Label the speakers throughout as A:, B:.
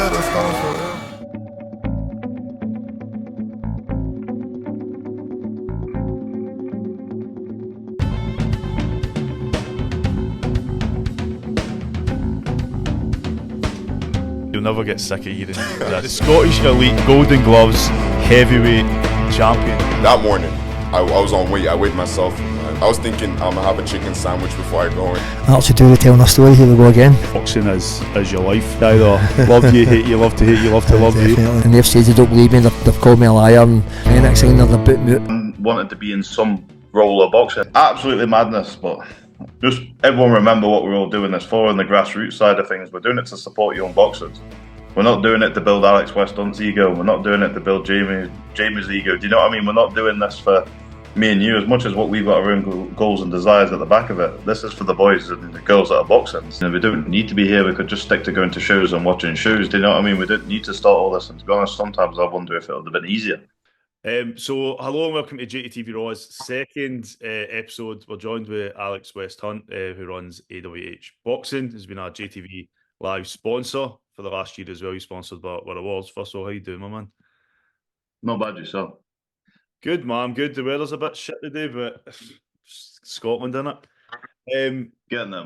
A: yeah, that's how I feel, yeah.
B: You'll never get sick of hearing that. The Scottish Elite Golden Gloves Heavyweight Champion.
A: That morning, I was on weight. I weighed myself. I was thinking I'm gonna have a chicken sandwich before I go in.
C: I actually do the telling a story. Here we go again.
B: Boxing is your life. Either love you, hate you, love to hate you, love to love you.
C: Definitely. And they've said they don't believe me. They've called me a liar. And the next thing they're boot me out.
D: Wanted to be in some role of boxing. Absolutely madness, but just everyone remember what we're all doing this for in the grassroots side of things. We're doing it to support young boxers. We're not doing it to build Alex Westhunt's ego. We're not doing it to build Jamie's ego. Do you know what I mean? We're not doing this for me and you as much as what we've got our own goals and desires at the back of it. This is for the boys and the girls that are boxing. And we don't need to be here. We could just stick to going to shows and watching shows. Do you know what I mean? We don't need to start all this. And to be honest, sometimes I wonder if it would have been easier.
B: So hello and welcome to JATV Raw's second episode. We're joined with Alex Westhunt, who runs Awhbxing. He's been our JATV live sponsor for the last year as well. He's sponsored by awards. First of all, how you doing, my man?
D: Not bad yourself.
B: Good, man. Good. The weather's a bit shit today, but Scotland, innit?
D: Getting there.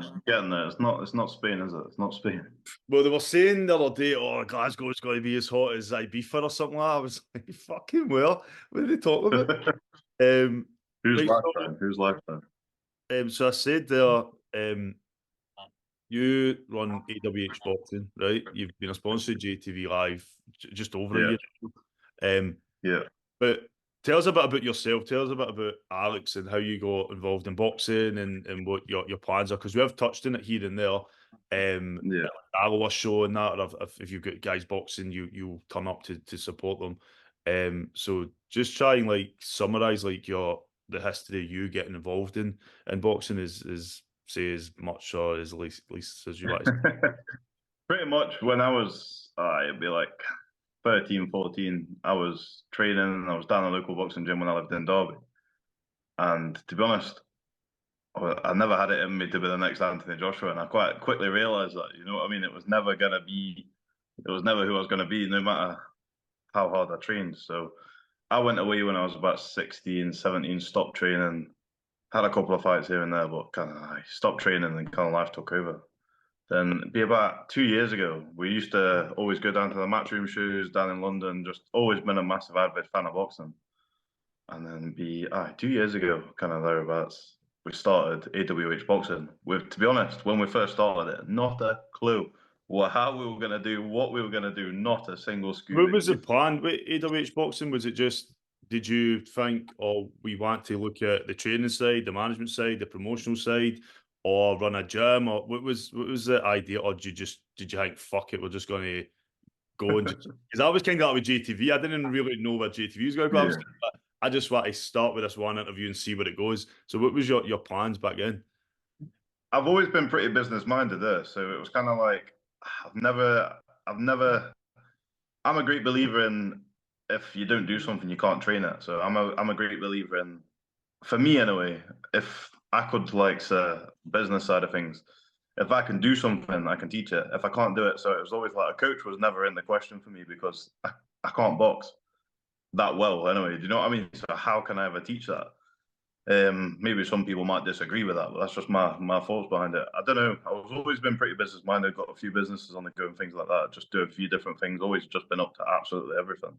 D: It's not Spain, is it? It's not Spain.
B: Well, they were saying the other day, oh, Glasgow's going to be as hot as Ibiza or something like that. I was like, fucking well, what are they talking about?
D: Who's
B: right,
D: lifetime?
B: So I said there, you run Awhbxing, right? You've been a sponsor of JTV Live just over a year.
D: Yeah.
B: But tell us a bit about yourself. Tell us a bit about Alex and how you got involved in boxing and what your plans are. Because we have touched on it here and there. Our show and that, or if you've got guys boxing, you'll turn up to support them. So just try and like summarize like the history of you getting involved in boxing is say as much or as least as you like.
D: Pretty much when I was it'd be like 13, 14, I was training. I was down at a local boxing gym when I lived in Derby. And to be honest, I never had it in me to be the next Anthony Joshua. And I quite quickly realised that, you know what I mean? It was never who I was going to be, no matter how hard I trained. So I went away when I was about 16, 17, stopped training, had a couple of fights here and there, but kind of I stopped training and kind of life took over. Then it'd be about 2 years ago, we used to always go down to the matchroom shows down in London, just always been a massive avid fan of boxing. And then 2 years ago, kind of thereabouts, we started Awhbxing. To be honest, when we first started it, not a clue how we were going to do, what we were going to do, not a single scoop.
B: What was the plan with Awhbxing? Was it just, did you think, oh, we want to look at the training side, the management side, the promotional side, or run a gym, or what was the idea? Or did you think, fuck it, we're just going to go and just, because I was kind of like with JTV, I didn't really know where JTV was going to go. I just want to start with this one interview and see where it goes. So what was your plans back then?
D: I've always been pretty business minded there, so it was kind of like I'm a great believer in, if you don't do something, you can't train it. So I'm a great believer in, for me anyway, if I could like the business side of things, if I can do something, I can teach it. If I can't do it, so it was always like a coach was never in the question for me because I can't box that well anyway. Do you know what I mean? So how can I ever teach that? Maybe some people might disagree with that, but that's just my thoughts behind it. I don't know. I've always been pretty business minded, got a few businesses on the go and things like that. Just do a few different things, always just been up to absolutely everything.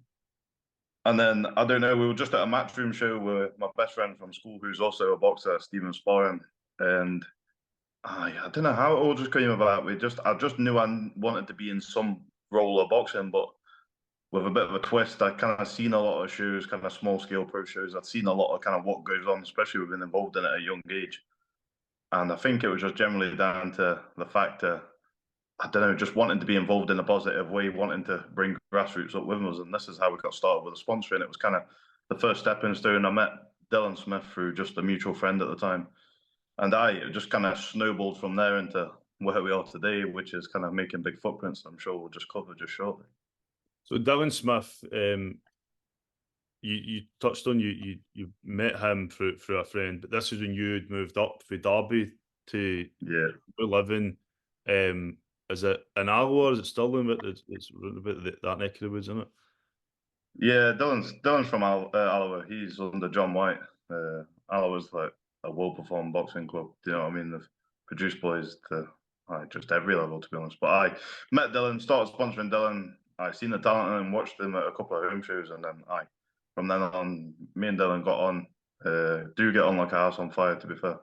D: And then, I don't know, we were just at a matchroom show with my best friend from school, who's also a boxer, Stephen Sparring. And I don't know how it all just came about. I just knew I wanted to be in some role of boxing, but with a bit of a twist. I kind of seen a lot of shows, kind of small scale pro shows. I'd seen a lot of kind of what goes on, especially with being involved in it at a young age. And I think it was just generally down to the fact that, I don't know, just wanting to be involved in a positive way, wanting to bring grassroots up with us. And this is how we got started with the sponsoring. It was kind of the first stepping stone. I met Dylan Smith through just a mutual friend at the time. And it just kind of snowballed from there into where we are today, which is kind of making big footprints. I'm sure we'll just cover just shortly.
B: So Dylan Smith, you touched on you met him through a friend, but this is when you'd moved up from Derby to living Is it in Alloa or is it Stirling? But it's about that neck of the woods, isn't it?
D: Yeah, Dylan's from Alloa. He's under John White. Alloa's like a well-performed boxing club. Do you know what I mean? They've produced boys to just every level, to be honest. But I met Dylan, started sponsoring Dylan. I seen the talent in him, watched him at a couple of home shows, and then from then on, me and Dylan got on. Do get on like a house on fire, to be fair.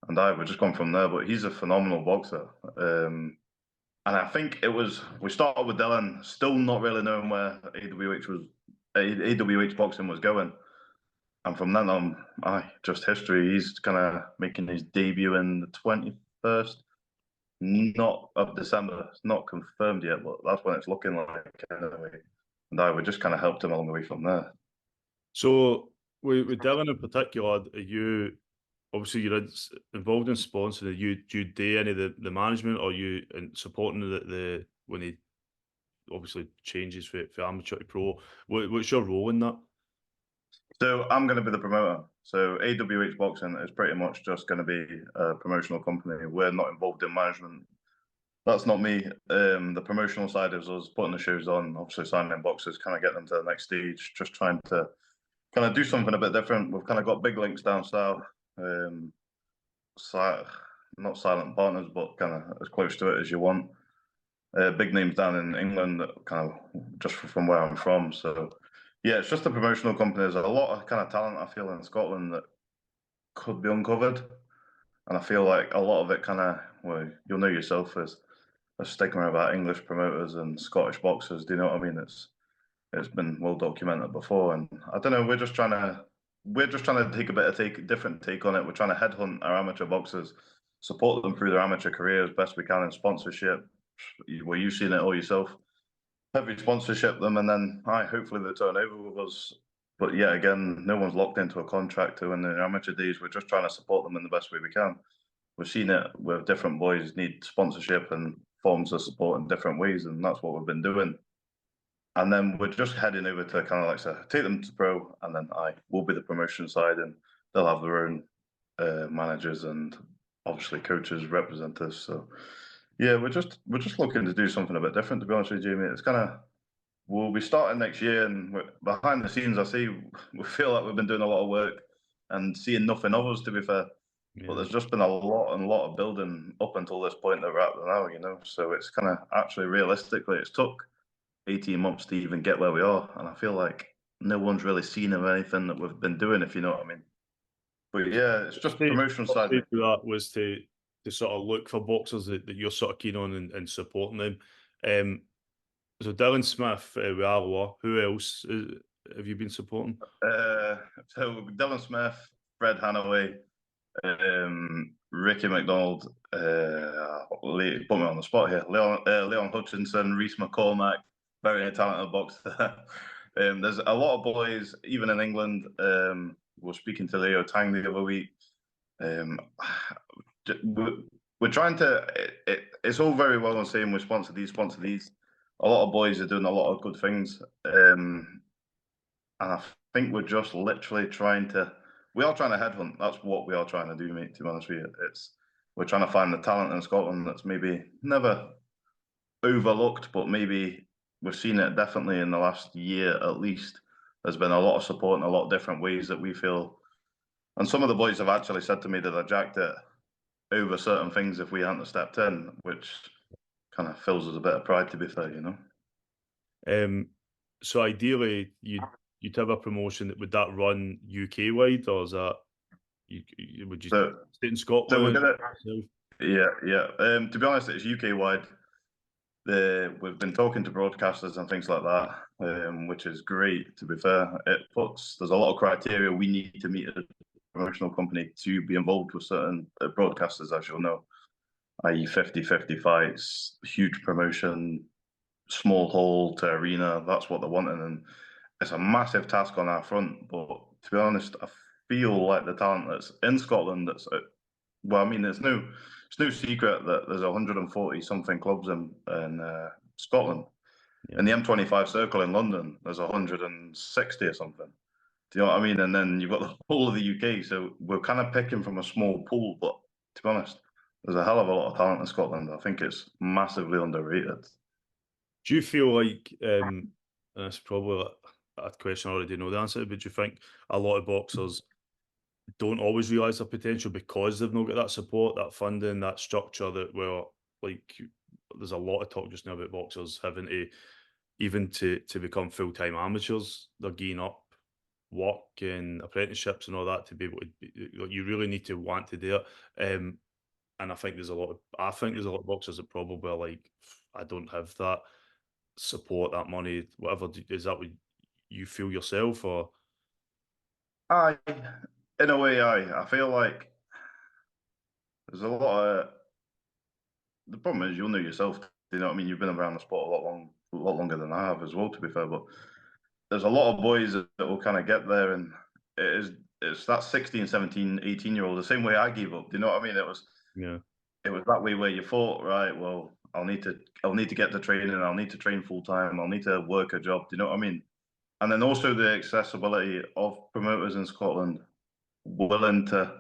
D: And we're just gone from there. But he's a phenomenal boxer. And I think we started with Dylan, still not really knowing where AWH boxing was going. And from then on, just history. He's kind of making his debut in the 21st, not of December. It's not confirmed yet, but that's when it's looking like anyway. And we just kind of helped him along the way from there.
B: So with Dylan in particular, are you obviously you're involved in sponsoring? Do you do any of the management, or are you supporting the when he obviously changes for amateur to pro? What's your role in that?
D: So I'm going to be the promoter. So AWH Boxing is pretty much just going to be a promotional company. We're not involved in management. That's not me. The promotional side is us putting the shows on, obviously signing boxers, kind of get them to the next stage, just trying to kind of do something a bit different. We've kind of got big links down south. Not silent partners, but kind of as close to it as you want. Big names down in England, kind of just from where I'm from. So yeah, it's just a promotional company. There's a lot of kind of talent I feel in Scotland that could be uncovered, and I feel like a lot of it kind of, well, you'll know yourself, is a stigma about English promoters and Scottish boxers. Do you know what I mean? It's been well documented before, and I don't know. We're just trying to take a bit of different take on it. We're trying to headhunt our amateur boxers, support them through their amateur career as best we can in sponsorship. Well, you've seen it all yourself. Heavy sponsorship them, and then hopefully they turn over with us. But yeah, again, no one's locked into a contract to in their amateur days. We're just trying to support them in the best way we can. We've seen it where different boys need sponsorship and forms of support in different ways, and that's what we've been doing. And then we're just heading over to kind of like say, take them to pro, and then will be the promotion side, and they'll have their own managers and obviously coaches, representatives. So yeah, we're just looking to do something a bit different, to be honest with you, Jamie. It's kind of, we'll be starting next year, and behind the scenes, we feel like we've been doing a lot of work and seeing nothing of us, to be fair. Yeah. But there's just been a lot of building up until this point that we're at now, you know. So it's kind of actually realistically, it's took 18 months to even get where we are, and I feel like no one's really seen of anything that we've been doing, if you know what I mean. But yeah, it's just the promotional side.
B: That was to sort of look for boxers that you're sort of keen on and supporting them. So Dylan Smith with Alloa, who else have you been supporting?
D: So Dylan Smith, Fred Hanaway, Ricky McDonald, put me on the spot here, Leon Hutchinson, Reese McCormack, very talented boxer. There's a lot of boys, even in England. We're speaking to Leo Tang the other week. We're trying to, it's all very well and saying we sponsor these. A lot of boys are doing a lot of good things. And I think we're just literally we are trying to headhunt. That's what we are trying to do, mate, to be honest with you. We're trying to find the talent in Scotland that's maybe never overlooked, but maybe we've seen it definitely in the last year at least. There's been a lot of support in a lot of different ways that we feel. And some of the boys have actually said to me that I jacked it over certain things if we hadn't stepped in, which kind of fills us a bit of pride, to be fair, you
B: know. So ideally, you'd have a promotion would that run UK wide, or is that would you stay in Scotland?
D: So we're gonna, to be honest, it's UK wide. We've been talking to broadcasters and things like that, which is great. To be fair, there's a lot of criteria we need to meet as a promotional company to be involved with certain broadcasters, as you'll know, i.e. 50-50 fights, huge promotion, small hall to arena. That's what they're wanting, and it's a massive task on our front. But to be honest, I feel like the talent that's in Scotland, well, I mean, it's no secret that there's 140 something clubs in Scotland. Yeah. In the M25 circle in London, there's 160 or something. Do you know what I mean? And then you've got the whole of the UK. So we're kind of picking from a small pool, but to be honest, there's a hell of a lot of talent in Scotland. I think it's massively underrated.
B: Do you feel like, and it's probably a question I already know the answer to, but do you think a lot of boxers don't always realise their potential because they've not got that support, that funding, that structure that, well, like, there's a lot of talk just now about boxers having to, even to become full-time amateurs, they're geeing up work and apprenticeships and all that to be able to, like, you really need to want to do it. And I think there's a lot of boxers that probably are like, I don't have that support, that money, whatever. Is that what you feel yourself, or?
D: I, in a way, I feel like there's a lot of. The problem is, you'll know yourself. You know what I mean? You've been around the sport a lot longer than I have as well. To be fair, but there's a lot of boys that will kind of get there, and it's that 16, 17, 18-year-old, the same way I gave up. Do you know what I mean?
B: Yeah,
D: It was that way where you thought, right, well, I'll need to get to training, I'll need to train full time, I'll need to work a job. Do you know what I mean? And then also the accessibility of promoters in Scotland willing to,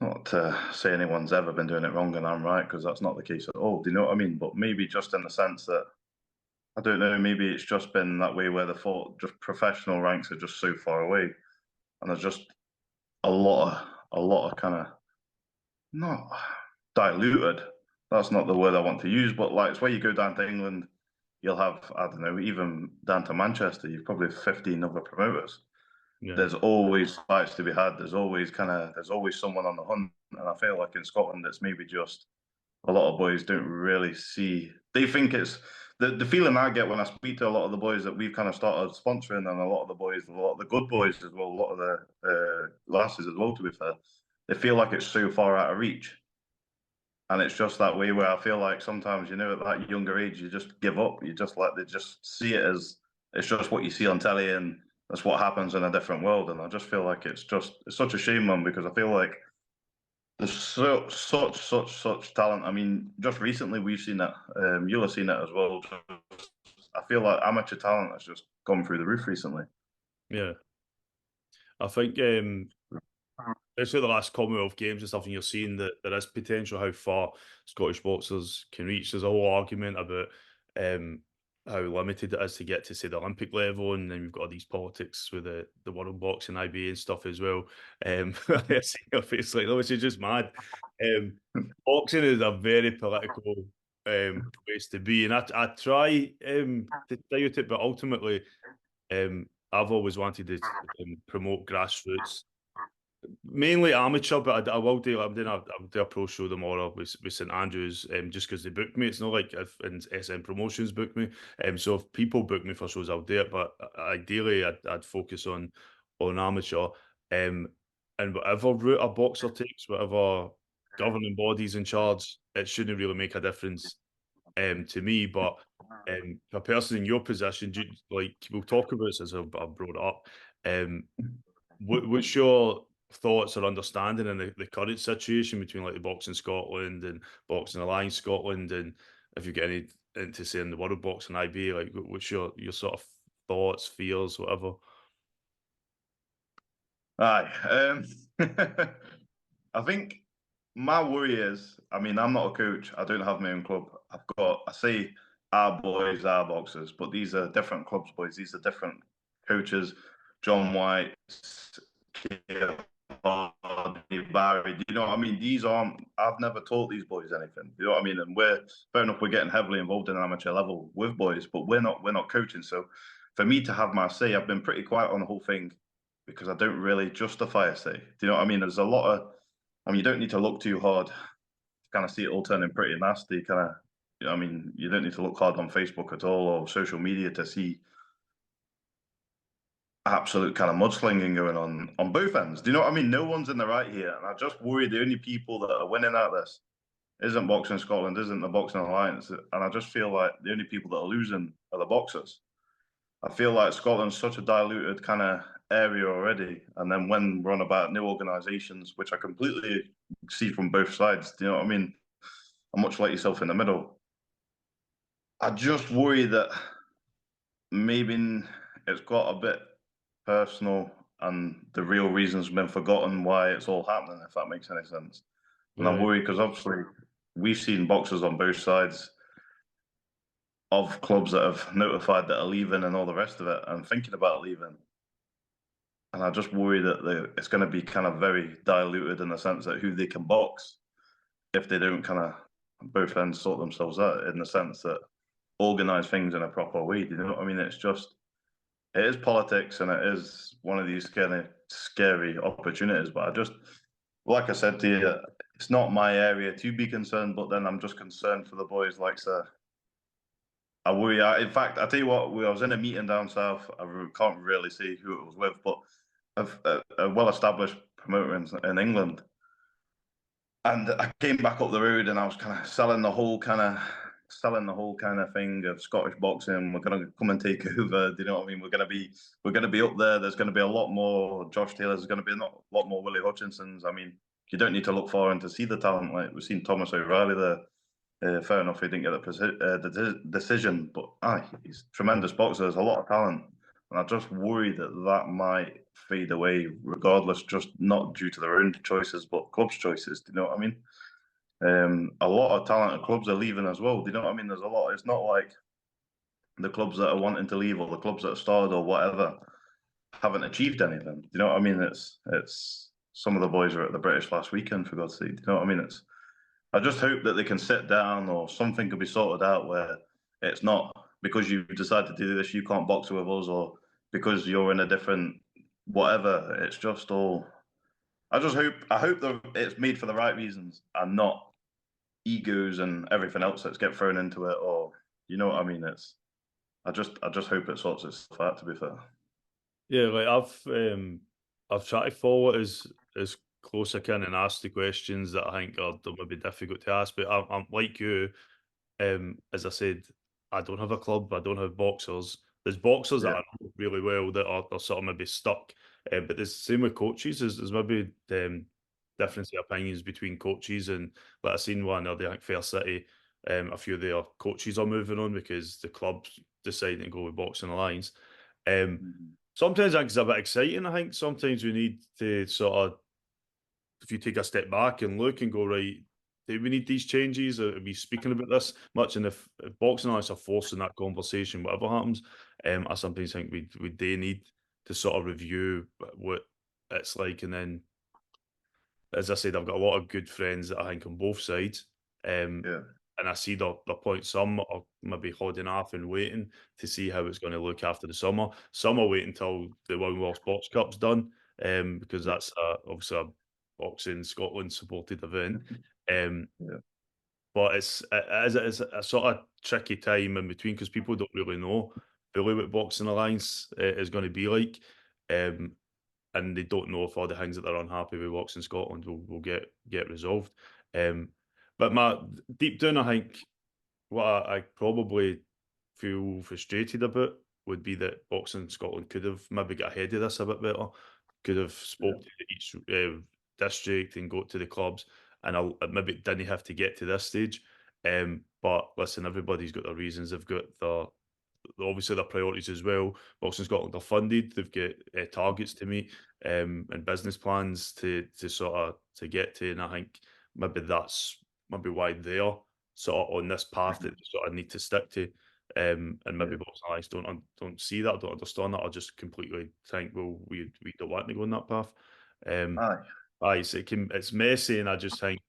D: not to say anyone's ever been doing it wrong and I'm right, because that's not the case at all. Do you know what I mean? But maybe just in the sense that, I don't know, maybe it's just been that way where the thought just professional ranks are just so far away. And there's just a lot of kind of, not diluted. That's not the word I want to use, but like, it's where you go down to England, you'll have, I don't know, even down to Manchester, you've probably 15 other promoters.
B: yeah,
D: There's always fights to be had. There's always someone on the hunt. And I feel like in Scotland, it's maybe just a lot of boys don't really see. They think it's the feeling I get when I speak to a lot of the boys that we've kind of started sponsoring, and a lot of the boys, a lot of the good boys as well, a lot of the lasses as well. To be fair, they feel like it's so far out of reach, and it's just that way where I feel like sometimes, you know, at that younger age, you just give up. You just like they just see it as it's just what you see on telly, and that's what happens in a different world. And I just feel like it's such a shame, man, because I feel like there's such talent. I mean, just recently we've seen it. You'll have seen it as well. I feel like amateur talent has just gone through the roof recently.
B: yeah. I think, especially the last Commonwealth Games and stuff, and you're seeing that there is potential how far Scottish boxers can reach. There's a whole argument about how limited it is to get to, say, the Olympic level, and then we've got all these politics with the World Boxing IBA and stuff as well. I see your face like, which is just mad. Boxing is a very political place to be, and I try to dilute it, but ultimately, I've always wanted to promote grassroots, mainly amateur, but I will do. I'll do a pro show tomorrow with St Andrews, just because they booked me. It's not like if SM Promotions booked me. So if people book me for shows, I'll do it. But ideally, I'd focus on amateur. And whatever route a boxer takes, whatever governing bodies in charge, it shouldn't really make a difference to me. But a person in your position, like, we'll talk about this as I've brought it up. What's your thoughts or understanding in the current situation between, like, the Boxing Scotland and Boxing Alliance Scotland, and if you get anything to say in the World Boxing IB, like, what's your sort of thoughts, fears, whatever?
D: Aye. I think my worry is, I mean, I'm not a coach. I don't have my own club. I say our boys are boxers, but these are different clubs, boys. These are different coaches. John White, Barry. Do you know what I mean? These aren't. I've never taught these boys anything. You know what I mean? And we're fair enough. We're getting heavily involved in an amateur level with boys, but we're not coaching. So for me to have my say, I've been pretty quiet on the whole thing because I don't really justify a say. Do you know what I mean? There's a lot of. I mean, you don't need to look too hard to kind of see it all turning pretty nasty. Kind of. You know, I mean, you don't need to look hard on Facebook at all or social media to see absolute kind of mudslinging going on both ends. Do you know what I mean? No one's in the right here, and I just worry the only people that are winning out of this isn't Boxing Scotland, isn't the Boxing Alliance, and I just feel like the only people that are losing are the boxers. I feel like Scotland's such a diluted kind of area already, and then when we're on about new organisations, which I completely see from both sides, do you know what I mean? I'm much like yourself in the middle. I just worry that maybe it's got a bit personal and the real reason's been forgotten why it's all happening, if that makes any sense. And I'm worried because obviously we've seen boxers on both sides of clubs that have notified that are leaving and all the rest of it and thinking about leaving. And I just worry that it's going to be kind of very diluted in the sense that who they can box if they don't kind of both ends sort themselves out, in the sense that organise things in a proper way. Do you know what I mean? It is politics and it is one of these kind of scary opportunities. But I just, like I said to you, it's not my area to be concerned, but then I'm just concerned for the boys like sir. I worry. In fact, I tell you what, I was in a meeting down south. Can't really see who it was with, but of a well-established promoter in England. And I came back up the road and I was kind of selling the whole kind of thing of Scottish boxing. We're gonna come and take over. Do you know what I mean? We're gonna be up there. There's gonna be a lot more Josh Taylors. There's gonna be a lot more Willie Hutchinsons. I mean, you don't need to look far in to see the talent. Like we've seen Thomas O'Reilly there. Fair enough, he didn't get the decision, but he's a tremendous boxer. There's a lot of talent, and I just worry that might fade away, regardless, just not due to their own choices, but clubs' choices. Do you know what I mean? A lot of talented clubs are leaving as well. Do you know what I mean? There's a lot. It's not like the clubs that are wanting to leave or the clubs that have started or whatever haven't achieved anything. Do you know what I mean? It's some of the boys were at the British last weekend, for God's sake. Do you know what I mean? I just hope that they can sit down or something can be sorted out where it's not because you decided to do this, you can't box with us, or because you're in a different whatever. It's just all. I hope that it's made for the right reasons and not egos and everything else that's get thrown into it, or you know what I mean. I just hope it sorts itself out. To be fair.
B: Yeah, like I've tried to follow it as close I can and ask the questions that I think are that would be difficult to ask. But I'm like you, as I said, I don't have a club. I don't have boxers. There's boxers that
D: Yeah.
B: I know really well that are sort of maybe stuck. But the same with coaches. There's maybe difference of opinions between coaches, and like I seen one of the I think Fair City. A few of their coaches are moving on because the club's deciding to go with Boxing Alliance. Sometimes I think it's a bit exciting. I think sometimes we need to sort of, if you take a step back and look and go, right, do we need these changes? Are we speaking about this much? And if Boxing Alliance are forcing that conversation, whatever happens, I sometimes think we do need to sort of review what it's like. And then, as I said, I've got a lot of good friends that I think on both sides. And I see the point. Some are maybe holding off and waiting to see how it's going to look after the summer. Some are waiting until the One World Sports Cup's done, because that's obviously a boxing Scotland supported event. But it's a sort of tricky time in between because people don't really know fully what Boxing Alliance is going to be like. And they don't know if all the things that they're unhappy with Boxing Scotland will get resolved. But deep down, I think what I probably feel frustrated about would be that Boxing Scotland could have maybe got ahead of this a bit better, could have spoke to each district and go to the clubs, and maybe it didn't have to get to this stage. But listen, everybody's got their reasons. They've got obviously their priorities as well. Boxing Scotland are funded. They've got targets to meet and business plans to sort of to get to, and I think maybe that's maybe why they're sort of on this path that they sort of need to stick to. And maybe Boxing Alliance don't see that, don't understand that, or just completely think, well, we don't want to go on that path. So it's messy, and I just think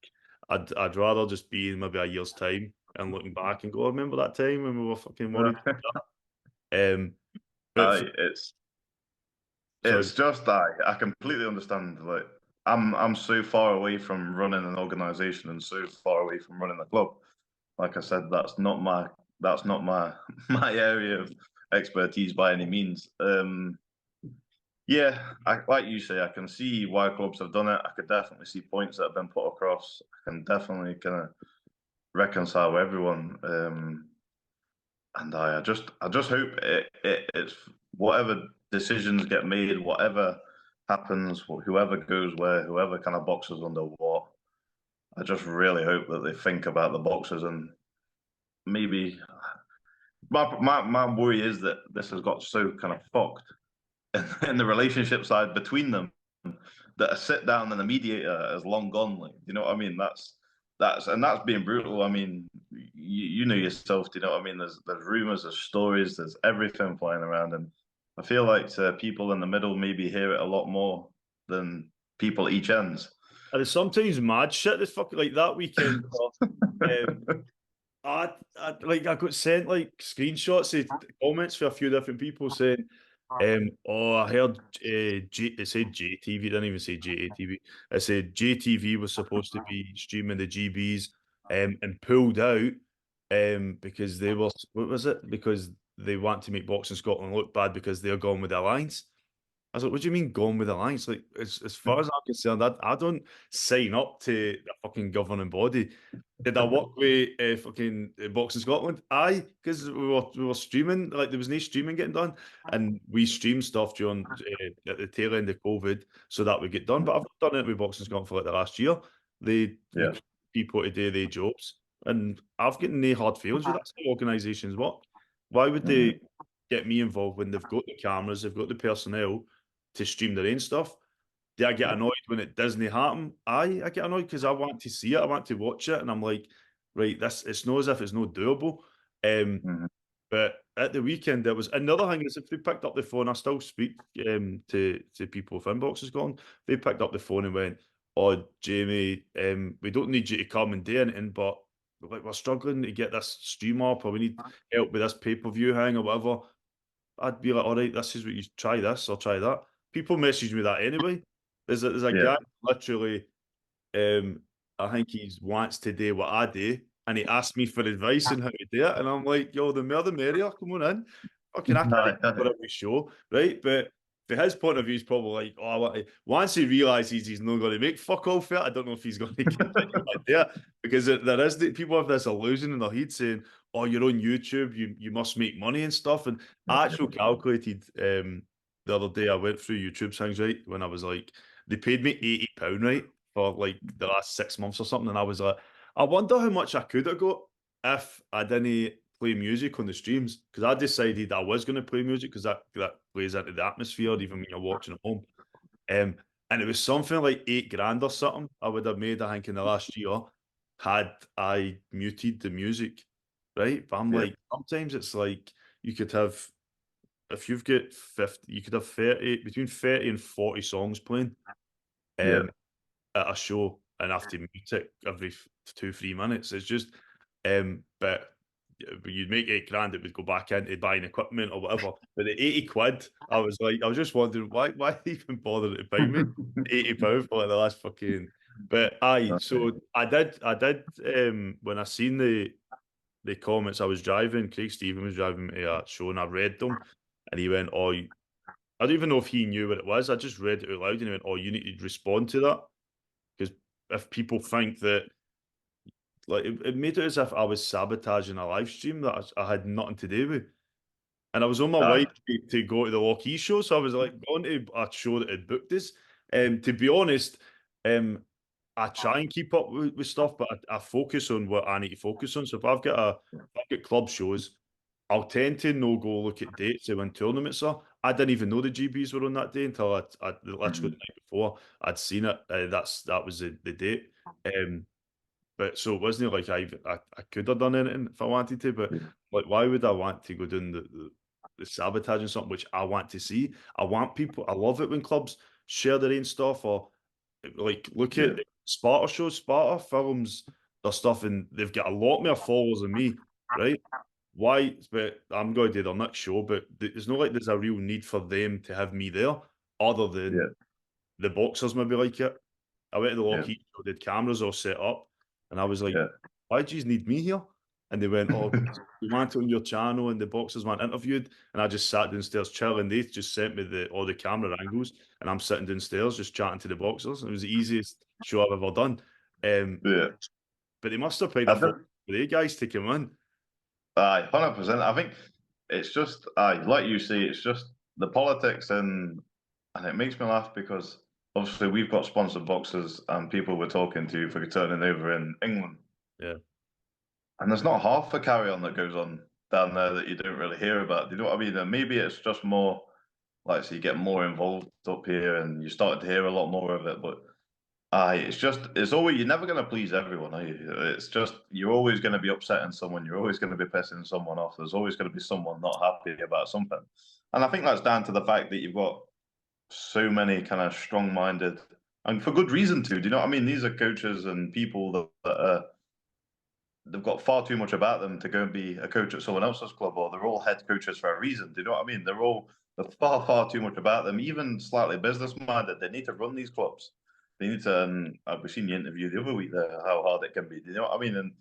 B: I'd rather just be in maybe a year's time and looking back and go, remember that time when we were fucking worried about that? But
D: It's just I completely understand. Like I'm so far away from running an organization and so far away from running a club. Like I said, that's not my my area of expertise by any means. Like you say, I can see why clubs have done it. I could definitely see points that have been put across. I can definitely kind of reconcile everyone. And I just hope it's whatever decisions get made, whatever happens, whoever goes where, whoever kind of boxes under what. I just really hope that they think about the boxers, and maybe my worry is that this has got so kind of fucked in the relationship side between them that a sit down and a mediator is long gone. Like, you know what I mean? That's being brutal. I mean, you know yourself. Do you know what I mean? There's rumors, there's stories, there's everything flying around, and I feel like people in the middle maybe hear it a lot more than people at each ends.
B: And there's sometimes mad shit that's fucking like that weekend. I got sent like screenshots of comments for a few different people saying, "Oh, I heard it said JTV, didn't even say JATV. It said JTV was supposed to be streaming the GBs, and pulled out, because they were what was it? Because they want to make Boxing Scotland look bad because they're gone with the alliance." I was like, what do you mean gone with the alliance? Like, as far as I'm concerned, I don't sign up to the fucking governing body. Did I work with fucking Boxing Scotland? Aye, because we were streaming, like there was no streaming getting done, and we streamed stuff during at the tail end of COVID so that would get done. But I've not done it with Boxing Scotland for like the last year. They
D: Yeah.
B: people to do their jobs, and I've got no hard feelings with that. That's how organisations work. Why would they get me involved when they've got the cameras, they've got the personnel to stream their own stuff? Do I get annoyed when it doesn't happen? I get annoyed because I want to see it, I want to watch it, and I'm like, right, it's not as if it's not doable.
D: Mhm.
B: But at the weekend, there was another thing is if they picked up the phone, I still speak to people with inboxes gone. They picked up the phone and went, "Oh, Jamie, we don't need you to come and do anything, but like we're struggling to get this stream up, or we need help with this pay-per-view hang or whatever." I'd be like, all right, this is what you try this or try that. People message me that anyway. There's a
D: Yeah.
B: guy literally, I think he wants to do what I do, and he asked me for advice on how to do it, and I'm like, yo, the more the merrier. Come on in. Fucking, I can't do it every show, right? But for his point of view, he's probably like, oh, I want to. Once he realizes he's not going to make fuck all for it, I don't know if he's going to continue like that, because there is people have this illusion in their head saying, oh, you're on YouTube, you must make money and stuff. And I actually calculated the other day, I went through YouTube things, right? When I was like, they paid me £80, right? For like the last 6 months or something. And I was like, I wonder how much I could have got if I didn't play music on the streams. Because I decided I was going to play music because that plays into the atmosphere, even when you're watching at home. And it was something like 8 grand or something I would have made, I think, in the last year had I muted the music, right? But I'm
D: Yeah.
B: like, sometimes it's like you could have, if you've got 50, you could have 30, between 30 and 40 songs playing
D: Yeah.
B: at a show and have to mute it every 2-3 minutes. It's just, but you'd make 8 grand, it would go back into buying equipment or whatever. But the 80 quid, I was just wondering why even bother to pay me £80 for like the last fucking. But aye, so I did, when I seen the comments, I was driving, Craig Stephen was driving me to a show and I read them and he went, oh, I don't even know if he knew what it was. I just read it out loud and he went, oh, you need to respond to that. Because if people think that, like, it made it as if I was sabotaging a live stream that I had nothing to do with. And I was on my way to go to the Lockheed show, so I was like going to a show that had booked us. To be honest, I try and keep up with stuff, but I focus on what I need to focus on. So if I've got club shows, I'll tend to no go look at dates of when tournaments are. I didn't even know the GBs were on that day until I literally the night before I'd seen it. That was the date. But so it wasn't like I could have done anything if I wanted to, but like why would I want to go down the sabotaging something which I want to see? I want people. I love it when clubs share their own stuff or like look at Sparta shows. Sparta films their stuff and they've got a lot more followers than me, right? Why? But I'm going to do their next show, but there's no like there's a real need for them to have me there, other than the boxers maybe like it. I went to the Lockheed show, they had cameras all set up, and I was like, why do you need me here? And they went, oh, we want it on your channel, and the boxers want interviewed. And I just sat downstairs chilling. They just sent me all the camera angles, and I'm sitting downstairs just chatting to the boxers. It was the easiest show I've ever done. But they must have paid a for the guys to come in.
D: 100%. I think it's just, like you say, it's just the politics and it makes me laugh because obviously we've got sponsored boxes and people we're talking to for turning over in England.
B: Yeah.
D: And there's not half the carry on that goes on down there that you don't really hear about. Do you know what I mean? And maybe it's just more like so you get more involved up here, and you started to hear a lot more of it. But it's always, you're never going to please everyone, are you? It's just, you're always going to be upsetting someone. You're always going to be pissing someone off. There's always going to be someone not happy about something. And I think that's down to the fact that you've got so many kind of strong-minded, and for good reason too. Do you know what I mean? These are coaches and people that they've got far too much about them to go and be a coach at someone else's club, or they're all head coaches for a reason. Do you know what I mean? They're far too much about them, even slightly business-minded. They need to run these clubs. They need to. We've seen the interview the other week there, how hard it can be. Do you know what I mean? And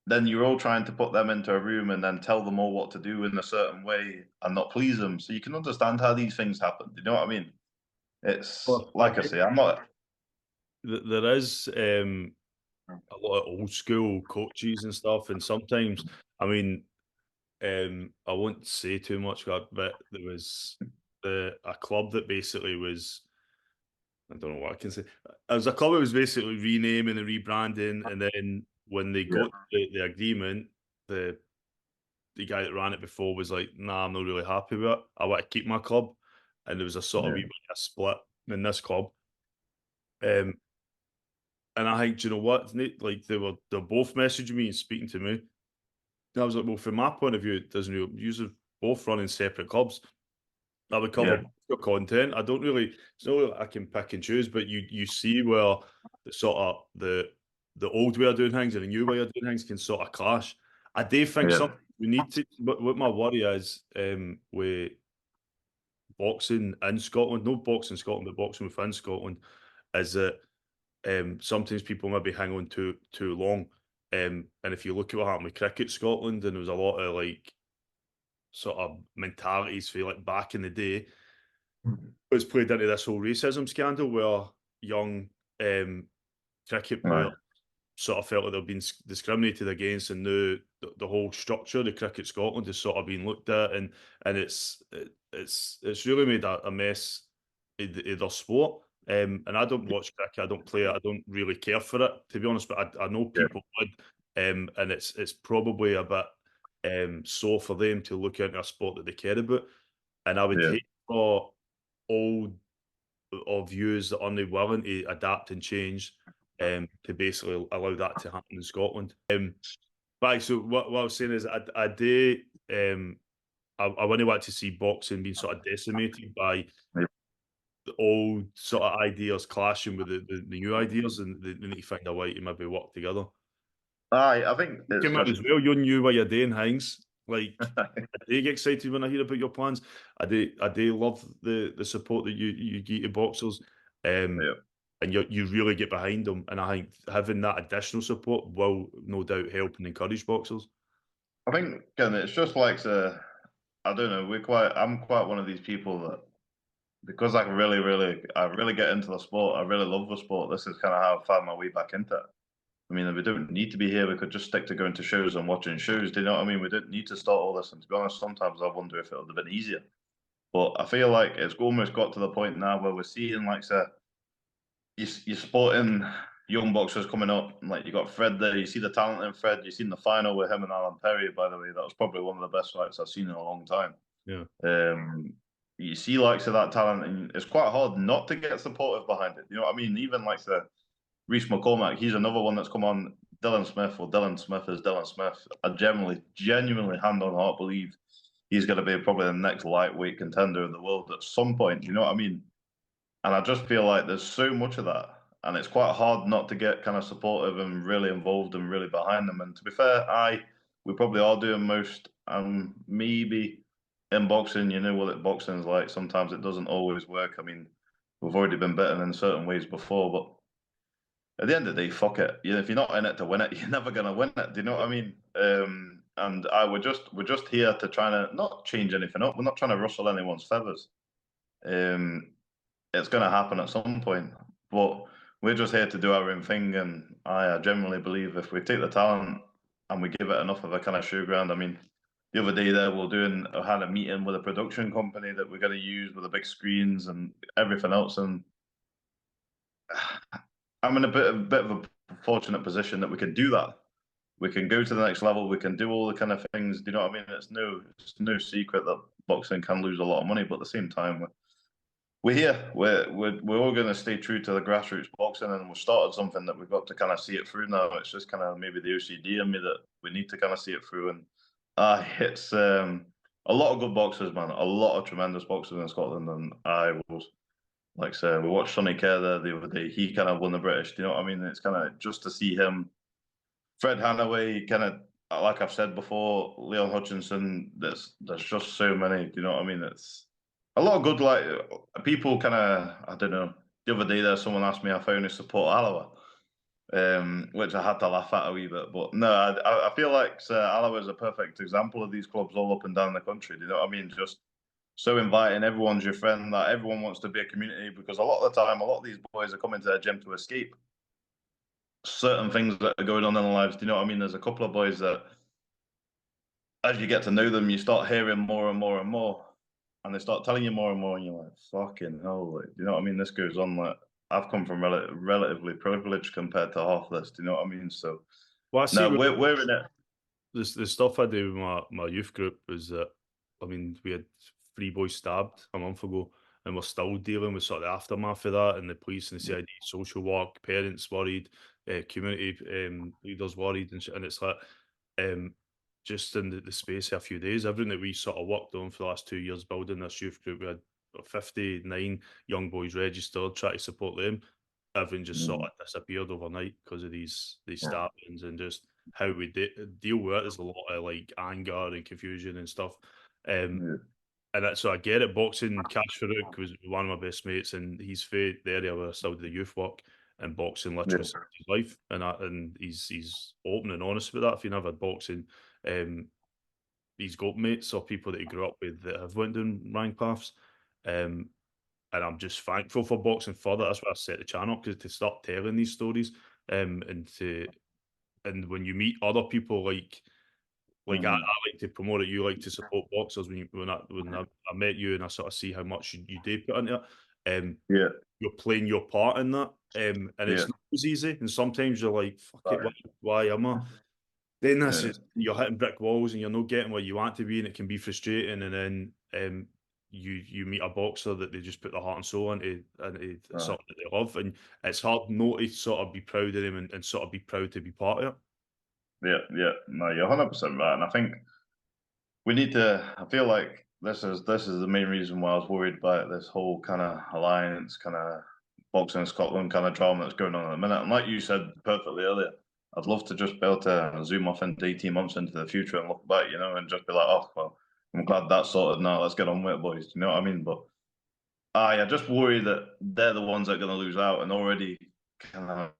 D: then you're all trying to put them into a room and then tell them all what to do in a certain way and not please them. So you can understand how these things happen. Do you know what I mean? It's
B: Well,
D: like I say, I'm not.
B: There is a lot of old school coaches and stuff, and sometimes, I mean, I won't say too much, but there was a club that basically was, I don't know what I can say. It was a club that was basically renaming and rebranding, and then when they got the agreement, the guy that ran it before was like, "Nah, I'm not really happy with it. I want to keep my club," and there was a sort of wee bit of a split in this club. And I think, do you know what? Like they're both messaging me and speaking to me. And I was like, well, from my point of view, it doesn't really. You're both running separate clubs. I would cover your content. I don't really. It's not like I can pick and choose, but you see where the sort of the old way of doing things and the new way of doing things can sort of clash. I do think something we need to. But what my worry is with boxing in Scotland, no boxing in Scotland, but boxing within Scotland, is that sometimes people maybe hang on too long. And if you look at what happened with cricket Scotland, and there was a lot of like sort of mentalities for like back in the day, it was played into this whole racism scandal where young cricket players sort of felt like they've been discriminated against, and the whole structure of the cricket Scotland has sort of been looked at, and it's really made a mess of their sport. And I don't watch cricket, I don't play it, I don't really care for it, to be honest, but I know people would, and it's probably a bit sore for them to look into a sport that they care about. And I would hate for all of views that are unwilling to adapt and change to basically allow that to happen in Scotland. But so what I was saying is I do I wouldn't want to see boxing being sort of decimated by the old sort of ideas clashing with the new ideas, and they need to find a way to maybe work together.
D: I think it's
B: Come out
D: just
B: as well, you knew what you're doing, things. Like I do get excited when I hear about your plans. I do love the support that you give to boxers. And you really get behind them, and I think having that additional support will no doubt help and encourage boxers.
D: I think again, it's just like I don't know. I'm quite one of these people that, because I really get into the sport. I really love the sport. This is kind of how I found my way back into it. I mean, we don't need to be here. We could just stick to going to shows and watching shows. Do you know what I mean? We don't need to start all this. And to be honest, sometimes I wonder if it would have been easier. But I feel like it's almost got to the point now where we're seeing, like, say, you're sporting young boxers coming up. Like, you got Fred there. You see the talent in Fred. You've seen the final with him and Alan Perry, by the way. That was probably one of the best fights I've seen in a long time.
B: Yeah.
D: You see, like, so that talent, and it's quite hard not to get supportive behind it. You know what I mean? Even like the Reese McCormack, he's another one that's come on. Dylan Smith, or Dylan Smith is Dylan Smith. I genuinely, hand on heart, believe he's going to be probably the next lightweight contender in the world at some point. You know what I mean? And I just feel like there's so much of that, and it's quite hard not to get kind of supportive and really involved and really behind them. And to be fair, we probably are doing most. Maybe in boxing, you know what boxing's like. Sometimes it doesn't always work. I mean, we've already been bitten in certain ways before, but at the end of the day, fuck it. If you're not in it to win it, you're never gonna win it. Do you know what I mean? We're just here to try to not change anything up. We're not trying to rustle anyone's feathers. It's gonna happen at some point, but we're just here to do our own thing. And I generally believe if we take the talent and we give it enough of a kind of showground. I mean, the other day there I had a meeting with a production company that we're going to use with the big screens and everything else, and I'm in a bit of a fortunate position that we can do that. We can go to the next level. We can do all the kind of things. Do you know what I mean? It's no secret that boxing can lose a lot of money, but at the same time, we're here. We're all going to stay true to the grassroots boxing, and we've started something that we've got to kind of see it through now. It's just kind of maybe the OCD in me that we need to kind of see it through. And it's a lot of good boxers, man. A lot of tremendous boxers in Scotland, and I was like I said, we watched Sonny Kerr there the other day. He kind of won the British. Do you know what I mean? It's kind of just to see him, Fred Hanaway, kind of like I've said before, Leon Hutchinson. There's just so many. Do you know what I mean? It's a lot of good, like people kind of, I don't know. The other day there, someone asked me if I only support Alloa, which I had to laugh at a wee bit. But no, I feel like Alloa is a perfect example of these clubs all up and down the country. Do you know what I mean? Just so inviting, everyone's your friend, that everyone wants to be a community, because a lot of the time, a lot of these boys are coming to their gym to escape certain things that are going on in their lives. Do you know what I mean? There's a couple of boys that, as you get to know them, you start hearing more and more and more, and they start telling you more and more, and you're like, fucking hell, like, do you know what I mean? This goes on. Like, I've come from relatively privileged compared to half this. Do you know what I mean? So,
B: Well, I see
D: no, we're in it.
B: the stuff I do with my youth group is that, I mean, we had 3 boys stabbed a month ago, and we're still dealing with sort of the aftermath of that, and the police and the CID, social work, parents worried, community leaders worried, and it's like, just in the space of a few days, everything that we sort of worked on for the last 2 years building this youth group, we had 59 young boys registered, try to support them. Everything just sort of disappeared overnight because of these stabbings, and just how we deal with it. There's a lot of like anger and confusion and stuff. And so I get it. Boxing, Cash Farouk was one of my best mates, and he's the area where I still do the youth work, and boxing literally saved his life. And he's open and honest with that. If you never had boxing, he's got mates or people that he grew up with that have went down wrong paths. And I'm just thankful for boxing for that. That's why I set the channel, because to start telling these stories, and when you meet other people like I like to promote it. You like to support boxers. When I met you, and I sort of see how much you do put into it. You're playing your part in that, and it's not as easy. And sometimes you're like, "Fuck it, why am I?" Then you're hitting brick walls, and you're not getting where you want to be, and it can be frustrating. And then you meet a boxer that they just put their heart and soul into something that they love, and it's hard not to sort of be proud of them and sort of be proud to be part of it.
D: No, you're 100% right, and I think we need to. I feel like this is the main reason why I was worried about this whole kind of alliance, kind of boxing in Scotland kind of drama that's going on at the minute. And like you said perfectly earlier, I'd love to just be able to zoom off into 18 months into the future and look back, you know, and just be like, oh well, I'm glad that's sorted now. Let's get on with it, boys. Do you know what I mean? But I just worry that they're the ones that are going to lose out, and already kind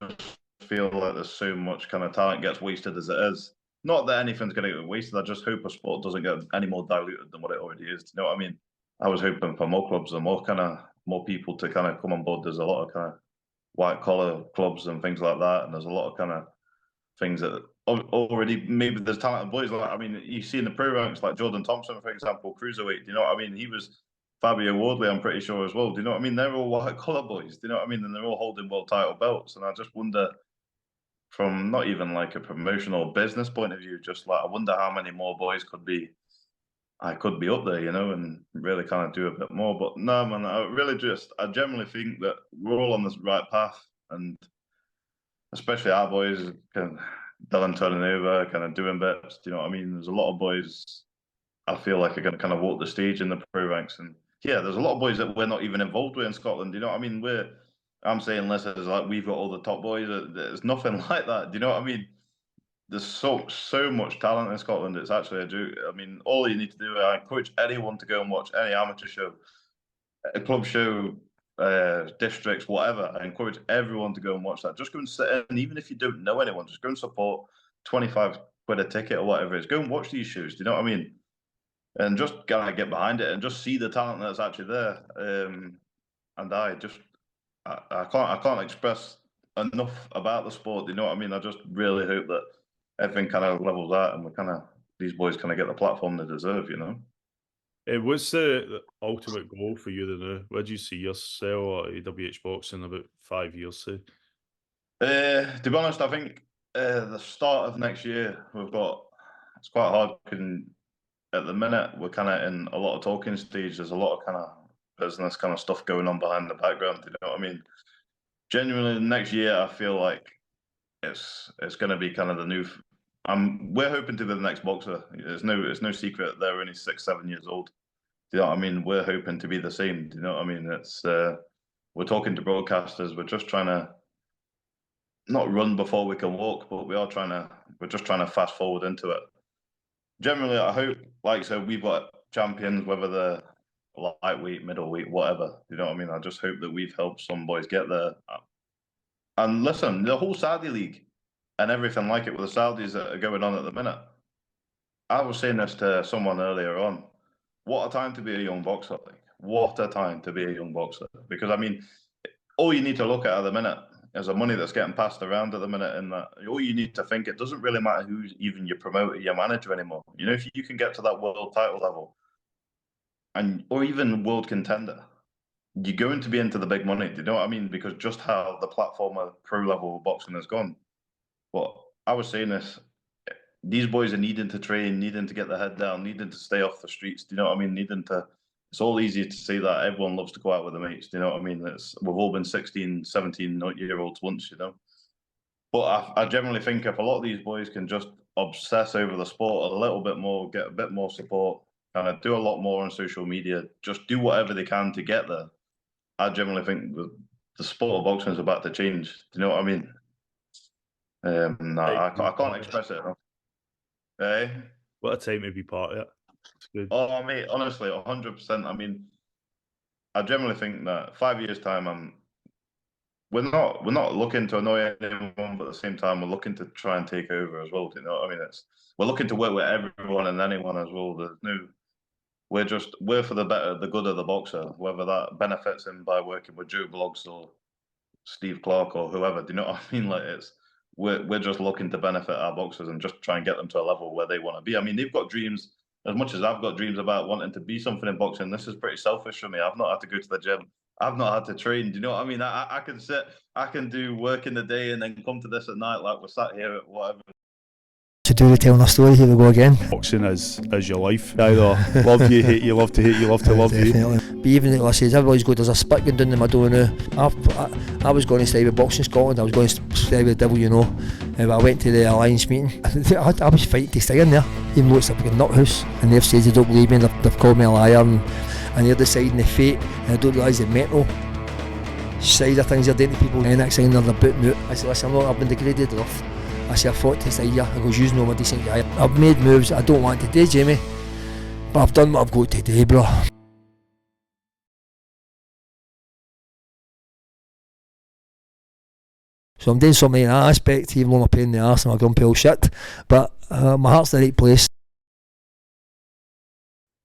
D: of feel like there's so much kind of talent gets wasted as it is. Not that anything's going to get wasted. I just hope a sport doesn't get any more diluted than what it already is. Do you know what I mean? I was hoping for more clubs and more people to kind of come on board. There's a lot of kind of white collar clubs and things like that, and there's a lot of kind of things that already maybe there's talented boys. Like, I mean, you see in the pro ranks like Jordan Thompson, for example, cruiserweight. Do you know what I mean? He was Fabio Wardley, I'm pretty sure as well. Do you know what I mean? They're all white collar boys. Do you know what I mean? And they're all holding world title belts. And I just wonder, from not even like a promotional business point of view, just like I wonder how many more boys could be up there, you know, and really kind of do a bit more. But no, man, I generally think that we're all on this right path, and especially our boys, kind of Dylan turning over, kind of doing bits. Do you know what I mean? There's a lot of boys I feel like are going to kind of walk the stage in the pro ranks, and yeah, there's a lot of boys that we're not even involved with in Scotland. Do you know what I mean? I'm saying less as like we've got all the top boys. There's nothing like that. Do you know what I mean? There's so much talent in Scotland. It's actually a joke. I mean, all you need to do, I encourage anyone to go and watch any amateur show, a club show, districts, whatever. I encourage everyone to go and watch that. Just go and sit in, even if you don't know anyone, just go and support. 25 quid a ticket or whatever it is. Go and watch these shows. Do you know what I mean? And just kind of get behind it and just see the talent that's actually there. And I can't express enough about the sport. You know what I mean? I just really hope that everything kind of levels out, and these boys kind of get the platform they deserve. You know.
B: What's the ultimate goal for you now? Where do you see yourself at Awhbxing in about 5 years? Say?
D: To be honest, I think the start of next year it's quite hard. at the minute we're kind of in a lot of talking stage. There's a lot of kind of business kind of stuff going on behind the background. You know what I mean? Genuinely, next year I feel like it's going to be kind of the new. We're hoping to be the next boxer. It's no secret they're only 6-7 years old. Do you know what I mean? We're hoping to be the same. Do you know what I mean? It's we're talking to broadcasters. We're just trying to not run before we can walk, but we're just trying to fast forward into it. Generally, I hope, like I said, we've got champions, whether they're lightweight, middleweight, whatever. You know what I mean? I just hope that we've helped some boys get there. And listen, the whole Saudi league and everything like it with the Saudis that are going on at the minute. I was saying this to someone earlier on. What a time to be a young boxer! Like, what a time to be a young boxer! Because I mean, all you need to look at the minute is the money that's getting passed around at the minute, and that all you need to think, it doesn't really matter who's even your promoter, your manager anymore. You know, if you can get to that world title level, or even world contender, you're going to be into the big money. Do you know what I mean? Because just how the platform of pro level boxing has gone. But I was saying this, these boys are needing to train, needing to get their head down, needing to stay off the streets. Do you know what I mean? It's all easy to say that everyone loves to go out with their mates. Do you know what I mean? We've all been 16, 17-year-olds once, you know. But I generally think if a lot of these boys can just obsess over the sport a little bit more, get a bit more support, kind of do a lot more on social media, just do whatever they can to get there, I generally think the sport of boxing is about to change. Do you know what I mean? I can't express it. Eh?
B: What a time to be part of it. It's good.
D: Oh, mate, honestly, 100%. I mean, I generally think that 5 years' time, we're not looking to annoy anyone, but at the same time, we're looking to try and take over as well. Do you know what I mean? We're looking to work with everyone and anyone as well. We're for the good of the boxer, whether that benefits him by working with Joe Blogs or Steve Clark or whoever. Do you know what I mean? Like we're just looking to benefit our boxers and just try and get them to a level where they want to be. I mean, they've got dreams as much as I've got dreams about wanting to be something in boxing. This is pretty selfish for me. I've not had to go to the gym. I've not had to train. Do you know what I mean? I can do work in the day and then come to this at night like we're sat here at whatever.
C: To do the telling a story, here we go again.
B: Boxing is your life. Either love you, hate you, love to hate you, love to love
C: Definitely.
B: you.
C: But even like I says, everybody's good. There's a split going down the middle now. I was going to stay with Boxing Scotland. I was going to stay with the Devil, you know. But I went to the Alliance meeting. I was fighting to stay in there, even though it's a fucking nut house. And they've said they don't believe me. They've called me a liar, and they're deciding the fate. And I don't realise the mental side of things they're doing to people. And next thing they're booting me out. I said, listen, I've been degraded enough. I said, I fought to stay here. I goes, you know I'm a decent guy. I've made moves I don't want to do, Jamie. But I've done what I've got to do, bro. So I'm doing something in that aspect, even though I'm a pain in the arse and I'm a grumpy old shit. But my heart's in the right place.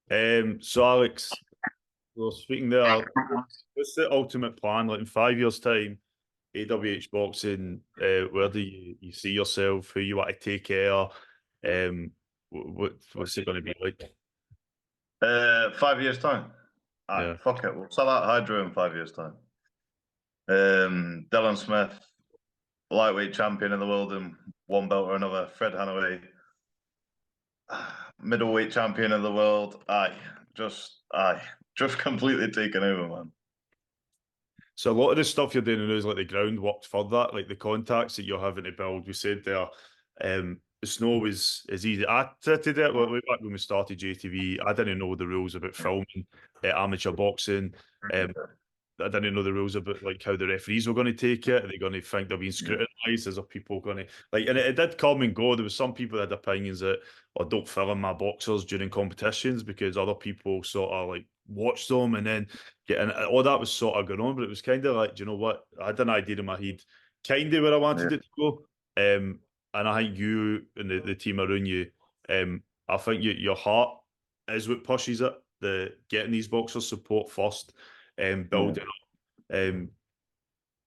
B: So Alex, well, speaking there, what's the ultimate plan? Like in 5 years' time, Awhbxing, where do you see yourself? Who you want to take care? What's it going to be like?
D: 5 years' time.
B: Yeah.
D: Fuck it. We'll sell out Hydro in 5 years' time. Dylan Smith, lightweight champion in the world in one belt or another. Fred Hanaway, middleweight champion of the world. Just completely taken over, man.
B: So a lot of the stuff you're doing is like the groundwork for that, like the contacts that you're having to build. We said there, the snow is easy. I did it back when we started JTV. I didn't know the rules about filming amateur boxing. I didn't know the rules about like how the referees were going to take it. Are they going to think they're being scrutinised? Is there people going to like? And it did come and go. There was some people that had opinions that, don't film my boxers during competitions because other people sort of like watch them and then and all that was sort of going on. But it was kind of like, do you know what? I had an idea in my head, kind of where I wanted it to go. And I think you and the team around you, I think your heart is what pushes it. The getting these boxers support first. Building up, and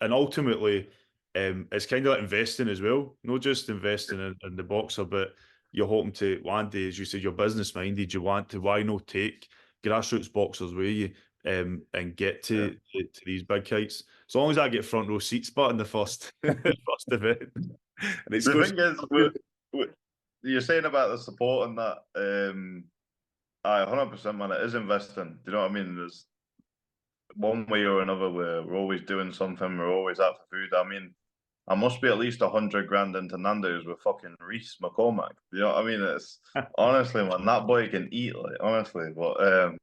B: ultimately, it's kind of like investing as well. Not just investing in the boxer, but you're hoping to one day, as you said, you're business minded. You want to why not take grassroots boxers with you, and get to these big heights. As long as I get front row seats, but in the first first event. And it's
D: the thing is, you're saying about the support and that. I 100%, man. It is investing. Do you know what I mean? There's one way or another, we're always doing something. We're always out for food. I mean, I must be at least 100 grand into Nando's with fucking Reese McCormack. You know what I mean? It's honestly, man, that boy can eat, like, honestly. But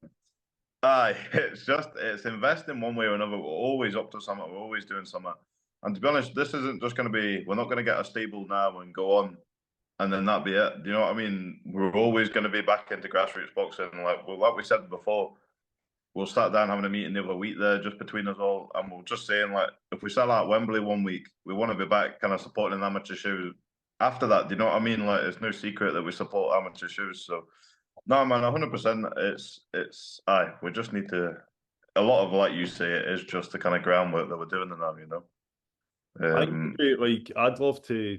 D: aye, it's investing one way or another. We're always up to something. We're always doing something. And to be honest, this isn't just going to be. We're not going to get a stable now and go on, and then that be it. Do you know what I mean? We're always going to be back into grassroots boxing, like we said before. We'll start down having a meeting the other week there, just between us all, and we'll just saying, like, if we sell out Wembley one week, we want to be back, kind of supporting an amateur show. After that, do you know what I mean? Like, it's no secret that we support amateur shows. So, no, man, 100%. Aye, we just need to. A lot of, like you say, it is just the kind of groundwork that we're doing now. You know.
B: I think it'd be, like, I'd love to,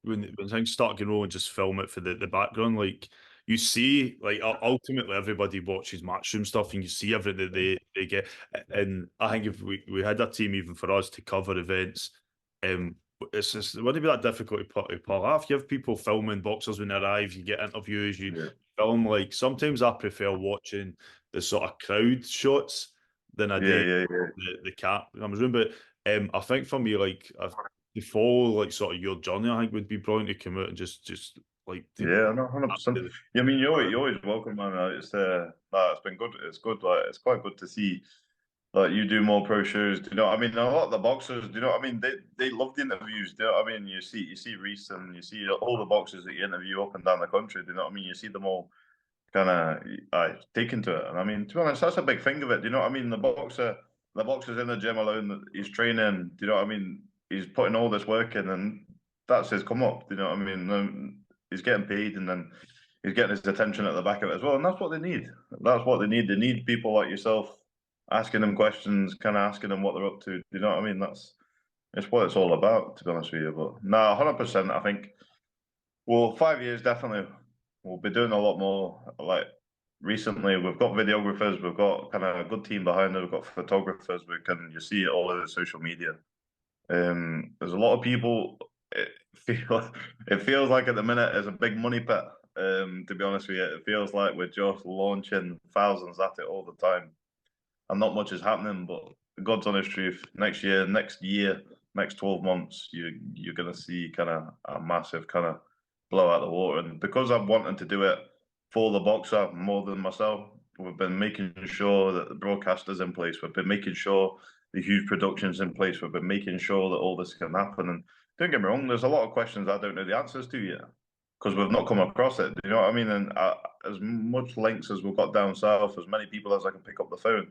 B: when things start going on, just film it for the background. Like, you see, like, ultimately everybody watches matchroom stuff, and you see everything they get. And I think if we had a team even for us to cover events, it's just, it wouldn't be that difficult to pull off. You have people filming boxers when they arrive, you get interviews, you film. Like, sometimes I prefer watching the sort of crowd shots than I do the cameras room. But I think for me, like, to follow, like, sort of your journey, I think would be brilliant to come out and just like,
D: yeah, no, 100%. Yeah, I mean, you're always welcome, man. It's it's been good. It's good. Like, it's quite good to see. Like, you do more pro shows. Do you know what I mean? A lot of the boxers, do you know what I mean? They love the interviews. Do you know what I mean? You see Reese, and you see all the boxers that you interview up and down the country. Do you know what I mean? You see them all kind of taken to it. And I mean, to be honest, that's a big thing of it. Do you know what I mean? The boxer's in the gym alone. He's training. Do you know what I mean? He's putting all this work in, and that's his come up. Do you know what I mean? He's getting paid, and then he's getting his attention at the back of it as well. And that's what they need. That's what they need. They need people like yourself asking them questions, kind of asking them what they're up to. Do you know what I mean? It's what it's all about, to be honest with you. But no, 100%. I think, well, 5 years definitely. We'll be doing a lot more. Like, recently, we've got videographers, we've got kind of a good team behind us, we've got photographers. You see it all over social media. There's a lot of people. It feels like at the minute there's a big money pit. To be honest with you, it feels like we're just launching thousands at it all the time, and not much is happening. But God's honest truth, next year, next 12 months, you're gonna see kind of a massive kind of blow out the water. And because I've wanted to do it for the boxer more than myself, we've been making sure that the broadcaster's in place. We've been making sure the huge production's in place. We've been making sure that all this can happen. And don't get me wrong, there's a lot of questions I don't know the answers to yet, because we've not come across it. Do you know what I mean? And as much links as we've got down south, as many people as I can pick up the phone,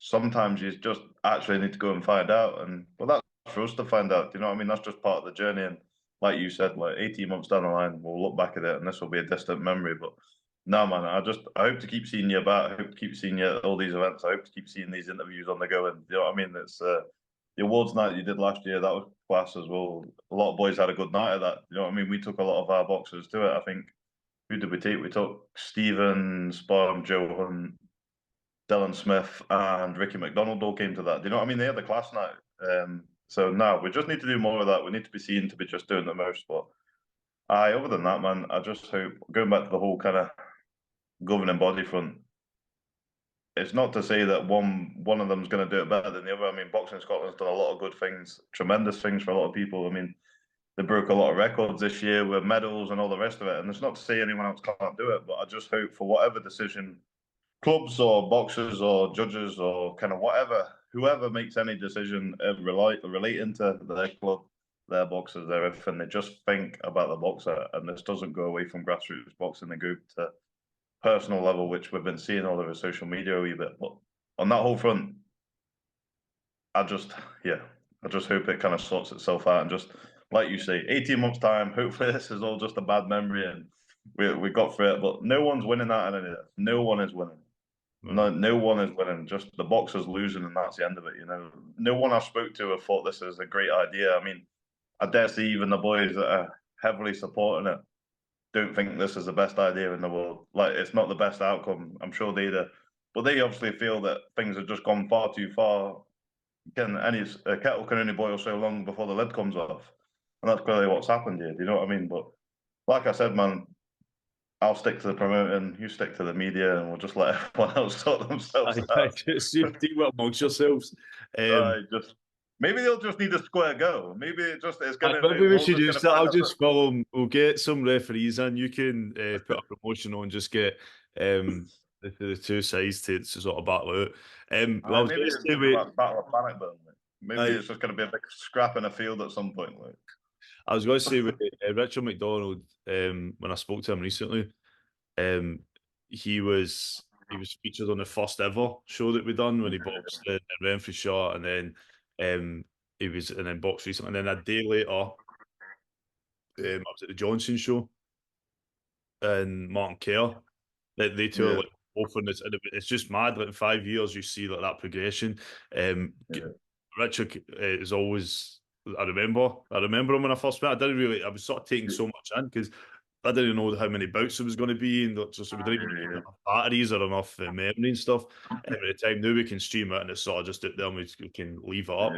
D: sometimes you just actually need to go and find out. And well, that's for us to find out. Do you know what I mean? That's just part of the journey. And like you said, like 18 months down the line, we'll look back at it, and this will be a distant memory. But no, man, I hope to keep seeing you about. I hope to keep seeing you at all these events. I hope to keep seeing these interviews on the go. And you know what I mean? It's the awards night you did last year, that was class as well. A lot of boys had a good night at that. You know what I mean? We took a lot of our boxers to it. I think, who did we take? We took Stephen Sparm, Joe Hunt, Dylan Smith, and Ricky McDonald all came to that. Do you know what I mean? They had the class night. So now we just need to do more of that. We need to be seen to be just doing the most. But other than that, man, I just hope, going back to the whole kind of governing body front, it's not to say that one of them's going to do it better than the other. I mean, Boxing Scotland's done a lot of good things, tremendous things for a lot of people. I mean, they broke a lot of records this year with medals and all the rest of it. And it's not to say anyone else can't do it, but I just hope, for whatever decision clubs or boxers or judges or kind of whoever makes any decision relating to their club, their boxers, their everything, they just think about the boxer, and this doesn't go away from grassroots boxing and go to personal level, which we've been seeing all over social media a wee bit. But on that whole front, I just hope it kind of sorts itself out, and just like you say, 18 months time, hopefully this is all just a bad memory and we got through it. But no one's winning out of any of this. No one is winning. No one is winning. Just the boxers losing, and that's the end of it. You know, no one I spoke to have thought this is a great idea. I mean, I dare say even the boys that are heavily supporting it don't think this is the best idea in the world. Like, it's not the best outcome. I'm sure they do, but they obviously feel that things have just gone far too far. A kettle can only boil so long before the lid comes off, and that's clearly what's happened here. Do you know what I mean? But like I said, man, I'll stick to the promoting, you stick to the media, and we'll just let everyone else sort themselves out.
B: Just deal amongst yourselves.
D: Just maybe they'll just need a square go. Maybe it's gonna.
B: Maybe we should use that. I'll
D: Find
B: just follow them. We'll get some referees in. You can put a promotion on, just get the two sides to sort of battle out. Well, I was
D: maybe
B: going to
D: it's
B: say,
D: gonna be like Battle of Panic Burn. Maybe
B: I,
D: it's just gonna be a big scrap in a field at some point. Like.
B: I was going to say with Richard McDonald, when I spoke to him recently, um, he was featured on the first ever show that we done when he boxed in Renfrew Shot, and then he was and then boxed recently, and then a day later, I was at the Johnson show and Martin Kerr. They two are like both on this, and it's just mad. Like in 5 years, you see like that progression. Richard is always. I remember him when I first met. I was sort of taking so much in because I didn't know how many bouts there was going to be, and so we didn't even have enough batteries or enough memory and stuff. At the time, now we can stream it, and it's sort of just out there, and we can leave it up.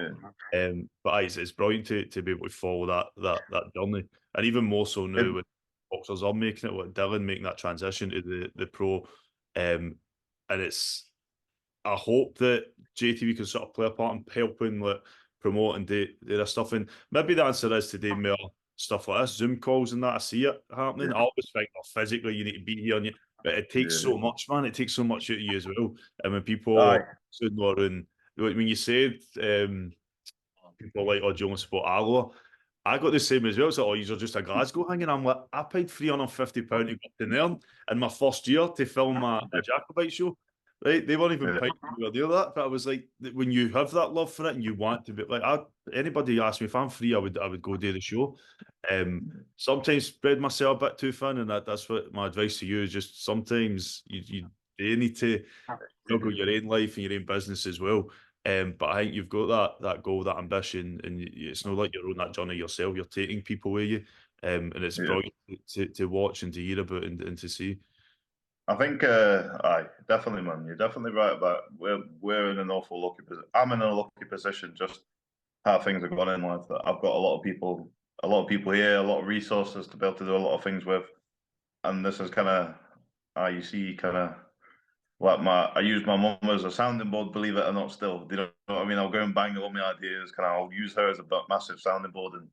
B: But it's brilliant to be able to follow that journey, and even more so now when boxers are making it, like Dylan making that transition to the pro, and it's. I hope that JTV can sort of play a part in helping like promote and do their stuff. And maybe the answer is to do more stuff like this, Zoom calls and that. I see it happening. I always think, oh, physically you need to be here, but it takes so much, man. It takes so much out of you as well. And when people and when you said people like, oh, do you want to support Alloa? I got the same as well. It's like, oh, you're just a Glasgow hanging. I'm like, I paid £350 to go up to there in my first year to film a Jacobite show. Right, they weren't even paying me to do that, but I was like, when you have that love for it and you want to be like, anybody asked me if I'm free, I would go do the show. Sometimes spread myself a bit too thin, and that's what my advice to you is. Just sometimes you need to juggle your own life and your own business as well. But I think you've got that goal, that ambition, and it's not like you're on that journey yourself. You're taking people with you, and it's brilliant to watch and to hear about and to see.
D: I think, aye, definitely, man. You're definitely right about we're in an awful lucky position. I'm in a lucky position, just how things have gone in life. That I've got a lot of people here, a lot of resources to be able to do a lot of things with, and this is kind of, you see, kind of like I use my mum as a sounding board. Believe it or not, still, you know what I mean. I'll go and bang all my ideas. I'll use her as a massive sounding board, and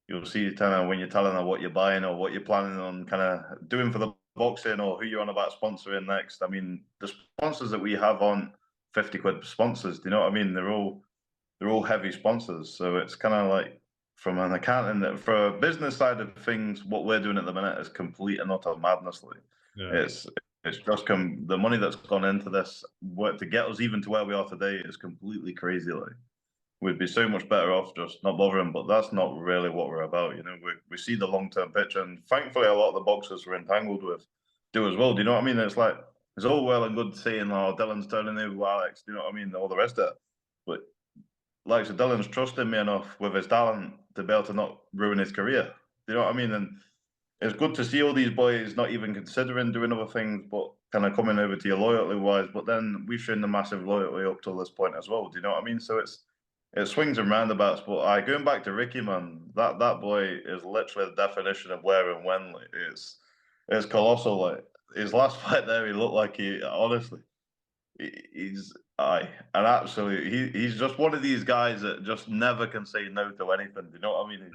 D: you'll see kind of when you're telling her what you're buying or what you're planning on kind of doing for the boxing or who you're on about sponsoring next. I mean, the sponsors that we have on 50 quid sponsors, do you know what I mean? They're all heavy sponsors. So it's kind of like from an accounting, for a business side of things, what we're doing at the minute is complete and utter madness. Like it's just the money that's gone into this to get us even to where we are today is completely crazy. Like we'd be so much better off just not bothering, but that's not really what we're about. You know, we see the long-term picture, and thankfully a lot of the boxers we're entangled with do as well. Do you know what I mean? It's like, it's all well and good saying, oh, Dylan's turning over Alex, do you know what I mean? All the rest of it. But like, so Dylan's trusting me enough with his talent to be able to not ruin his career. Do you know what I mean? And it's good to see all these boys not even considering doing other things, but kind of coming over to you loyalty wise. But then we've shown the massive loyalty up till this point as well. Do you know what I mean? So it swings and roundabouts. But going back to Ricky, man, that boy is literally the definition of where and when. Like, it's colossal. Like his last fight there, he looked like he's an absolute. He's just one of these guys that just never can say no to anything. Do you know what I mean?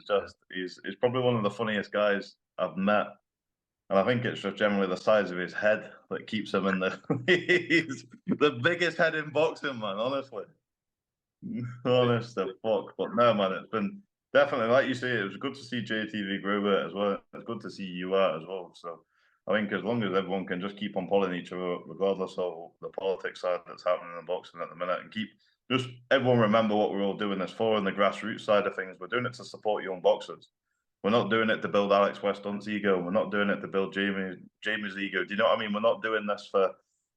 D: He's probably one of the funniest guys I've met. And I think it's just generally the size of his head that keeps him in the. He's the biggest head in boxing, man. Honestly, honest to fuck. But no, man, it's been definitely like you say. It was good to see JTV grow it as well. It's good to see you out as well. So I think as long as everyone can just keep on pulling each other, regardless of the politics side that's happening in boxing at the minute, and keep just everyone remember what we're all doing this for, and the grassroots side of things. We're doing it to support young boxers. We're not doing it to build Alex Westhunt's ego. We're not doing it to build Jamie's ego. Do you know what I mean? We're not doing this for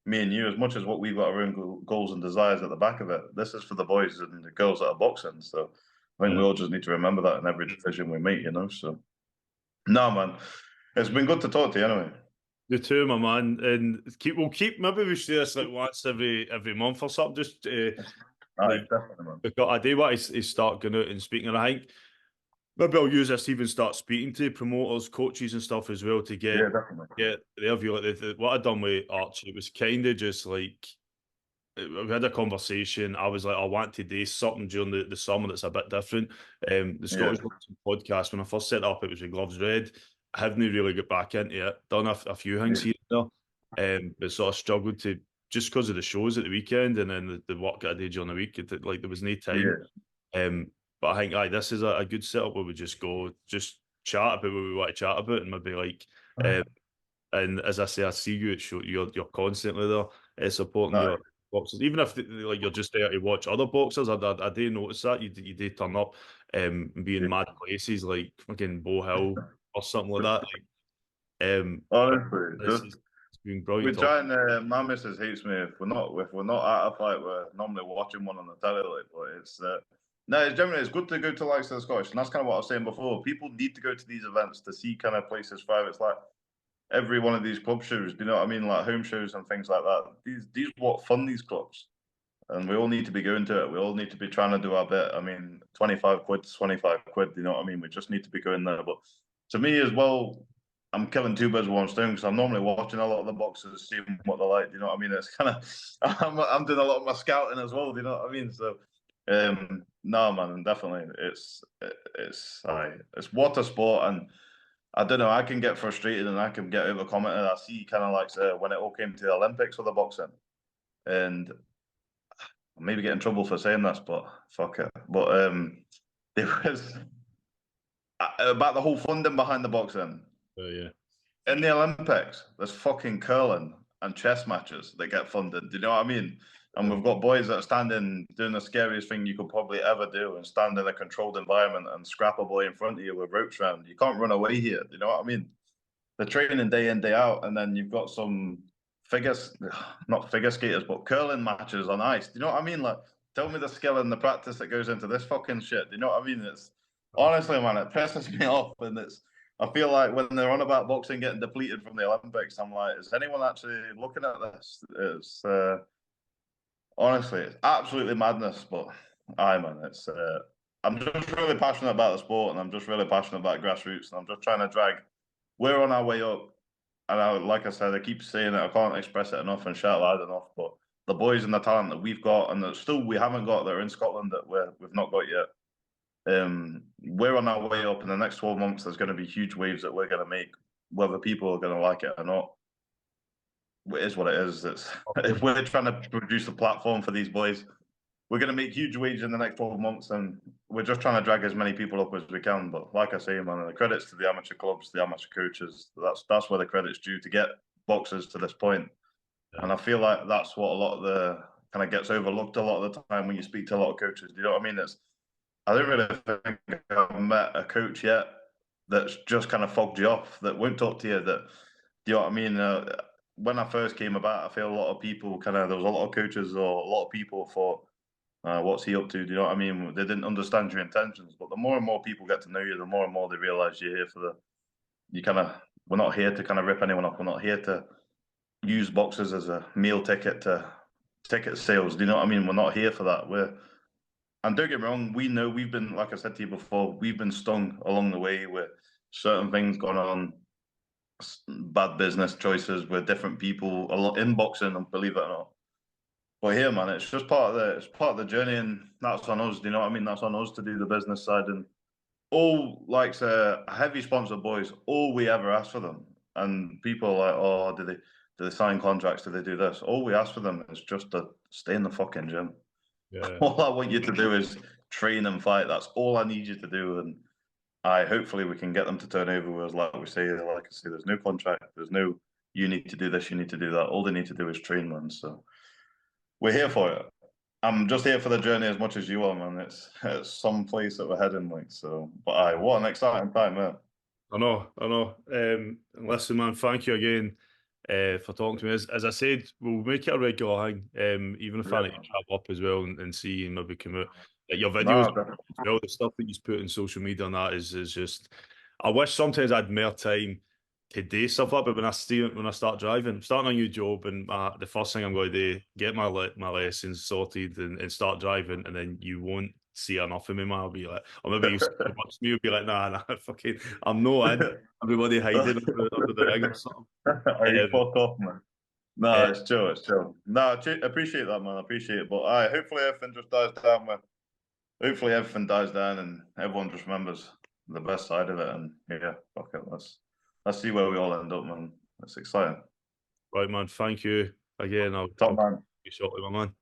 D: me and you as much as what we've got our own goals and desires at the back of it. This is for the boys and the girls that are boxing. So I think we all just need to remember that in every decision we make, you know? So, no, man, it's been good to talk to you anyway.
B: You too, my man. And maybe we should do this like once every month or something. Just
D: definitely, man.
B: we've got a day where I start going out and speaking. And I think maybe I'll use this to even start speaking to promoters, coaches, and stuff as well to
D: Yeah, definitely.
B: get their view. Like what I done with Archie, it was kind of just like we had a conversation. I was like, I want to do something during the summer that's a bit different. The Scottish Boxing podcast, when I first set up, it was with Gloves Red. I haven't really got back into it. Done a few things here and there, but sort of struggled to, just because of the shows at the weekend and then the work I did during the week. Like there was no time. But I think this is a good setup where we just chat about what we want to chat about and maybe like. And as I say, I see you at show. You're constantly there, supporting your boxers. Even if like you're just there to watch other boxers, I do notice that you do turn up, and be in mad places like fucking Bow Hill or something like that. Like,
D: Honestly,
B: it's been brilliant.
D: we're trying. My missus hates me if we're not at a fight. We're normally watching one on the telly, like, but it's. No, it's generally it's good to go to likes of the Scottish, and that's kind of what I was saying before. People need to go to these events to see kind of places thrive. It's like every one of these club shows, do you know what I mean? Like home shows and things like that. These what fund these clubs. And we all need to be going to it. We all need to be trying to do our bit. I mean, 25 quid, 25 quid, you know what I mean? We just need to be going there. But to me as well, I'm killing two birds with one stone because I'm normally watching a lot of the boxers, seeing what they're like. Do you know what I mean? It's kind of, I'm doing a lot of my scouting as well. Do you know what I mean? So, no, man, definitely, it's water sport, and I don't know. I can get frustrated and I can get overcommitted. I see kind of like when it all came to the Olympics for the boxing, and I'll maybe get in trouble for saying this, but fuck it. But there was about the whole funding behind the boxing.
B: Oh yeah.
D: In the Olympics, there's fucking curling and chess matches that get funded. Do you know what I mean? And we've got boys that are standing doing the scariest thing you could probably ever do and stand in a controlled environment and scrap a boy in front of you with ropes around. You can't run away here. Do you know what I mean? They're training day in, day out, and then you've got some not figure skaters, but curling matches on ice. Do you know what I mean? Like, tell me the skill and the practice that goes into this fucking shit. Do you know what I mean? It's honestly, man, it pisses me off, and I feel like when they're on about boxing getting depleted from the Olympics, I'm like, is anyone actually looking at this? It's honestly, it's absolutely madness. But man, it's I'm just really passionate about the sport, and I'm just really passionate about grassroots, and I'm just trying to drag. We're on our way up, and like I said, I keep saying it. I can't express it enough and shout loud enough. But the boys and the talent that we've got, and that still we haven't got, that are in Scotland that we've not got yet. We're on our way up. In the next 12 months, there's going to be huge waves that we're going to make, whether people are going to like it or not. It is what it is. If we're trying to produce a platform for these boys, we're going to make huge waves in the next 12 months, and we're just trying to drag as many people up as we can. But like I say, man, the credits to the amateur clubs, the amateur coaches. That's where the credit's due to get boxers to this point. Yeah. And I feel like that's what a lot of the kind of gets overlooked a lot of the time when you speak to a lot of coaches. Do you know what I mean? I don't really think I've met a coach yet that's just kind of fogged you off, that won't talk to you. That, do you know what I mean? When I first came about, I feel a lot of people there was a lot of coaches or a lot of people thought, what's he up to? Do you know what I mean? They didn't understand your intentions. But the more and more people get to know you, the more and more they realize you're here we're not here to kind of rip anyone off. We're not here to use boxers as a meal ticket to ticket sales. Do you know what I mean? We're not here for that. And don't get me wrong, we know we've been, like I said to you before, we've been stung along the way with certain things going on, bad business choices with different people, a lot in boxing, and believe it or not. But here, man, it's just part of the journey, and that's on us. Do you know what I mean? That's on us to do the business side, and all like heavy sponsored boys. All we ever ask for them, and people are like, oh, do they sign contracts? Do they do this? All we ask for them is just to stay in the fucking gym. Yeah. All I want you to do is train and fight. That's all I need you to do, and hopefully we can get them to turn over. Whereas, like I say, there's no contract. There's no you need to do this, you need to do that. All they need to do is train, man. So we're here for it. I'm just here for the journey as much as you are, man. It's some place that we're heading, like, so. But what an exciting time, man.
B: I know. Listen, man, thank you again for talking to me. As I said, we'll make it a regular thing. Even if I need to travel up as well and see and maybe come out. Your videos, as well, the stuff that you put in social media and that is just. I wish sometimes I had more time to do stuff like that, but when I start driving, I'm starting a new job, and the first thing I'm going to do, get my lessons sorted and start driving, and then you won't see enough of me, man. I'll be like, or maybe you watch me, you'll be like, nah, fucking, I'm no in. Everybody hiding under the ring or something.
D: Are you fuck off, man? No, it's chill, it's chill. No, I appreciate that, man. I appreciate it. But hopefully everything just dies down. Hopefully everything dies down and everyone just remembers the best side of it. And yeah, fuck it. Let's see where we all end up, man. It's exciting.
B: Right, man. Thank you again. I'll
D: Top man.
B: be shortly, my man.